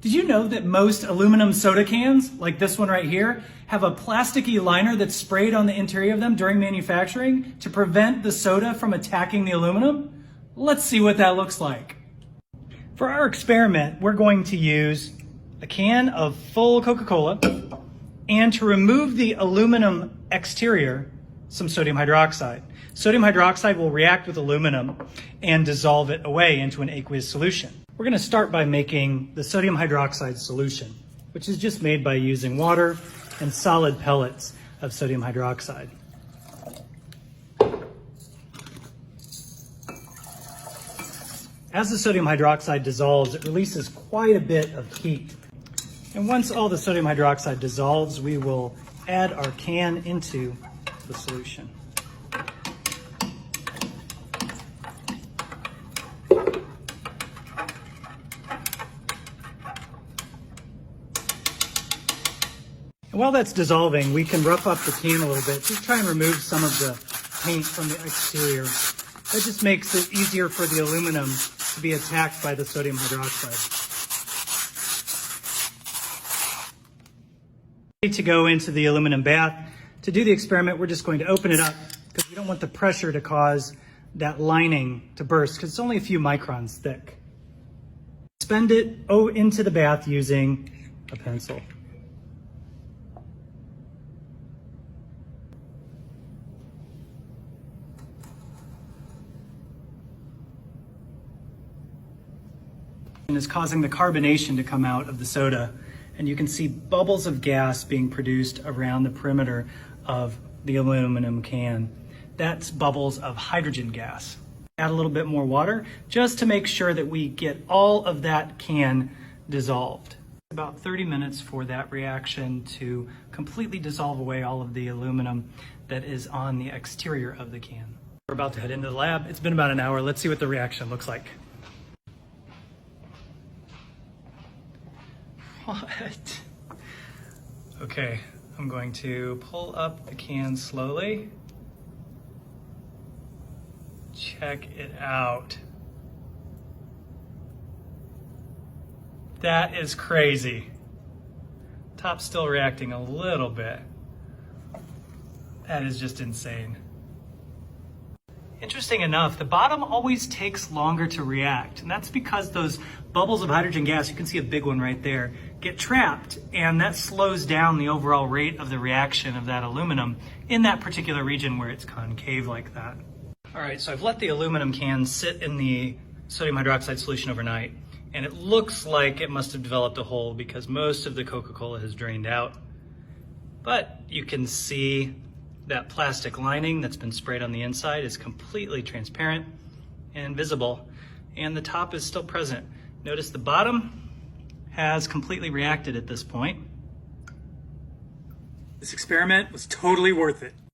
Did you know that most aluminum soda cans, like this one right here, have a plasticky liner that's sprayed on the interior of them during manufacturing to prevent the soda from attacking the aluminum? Let's see what that looks like. For our experiment, we're going to use a can of full Coca-Cola, and to remove the aluminum exterior, some sodium hydroxide. Sodium hydroxide will react with aluminum and dissolve it away into an aqueous solution. We're going to start by making the sodium hydroxide solution, which is just made by using water and solid pellets of sodium hydroxide. As the sodium hydroxide dissolves, it releases quite a bit of heat. And once all the sodium hydroxide dissolves, we will add our can into the solution. And while that's dissolving, we can rough up the can a little bit, just try and remove some of the paint from the exterior. That just makes it easier for the aluminum to be attacked by the sodium hydroxide. Ready to go into the aluminum bath. To do the experiment, we're just going to open it up because we don't want the pressure to cause that lining to burst because it's only a few microns thick. Suspend it into the bath using a pencil. And is causing the carbonation to come out of the soda. And you can see bubbles of gas being produced around the perimeter of the aluminum can. That's bubbles of hydrogen gas. Add a little bit more water just to make sure that we get all of that can dissolved. About 30 minutes for that reaction to completely dissolve away all of the aluminum that is on the exterior of the can. We're about to head into the lab. It's been about an hour. Let's see what the reaction looks like. What? Okay, I'm going to pull up the can slowly. Check it out. That is crazy. Top's still reacting a little bit. That is just insane. Interesting enough, the bottom always takes longer to react, and that's because those bubbles of hydrogen gas, you can see a big one right there, get trapped, and that slows down the overall rate of the reaction of that aluminum in that particular region where it's concave like that. All right, so I've let the aluminum can sit in the sodium hydroxide solution overnight, and it looks like it must have developed a hole because most of the Coca-Cola has drained out. But you can see that plastic lining that's been sprayed on the inside is completely transparent and visible, and the top is still present. Notice the bottom has completely reacted at this point. This experiment was totally worth it.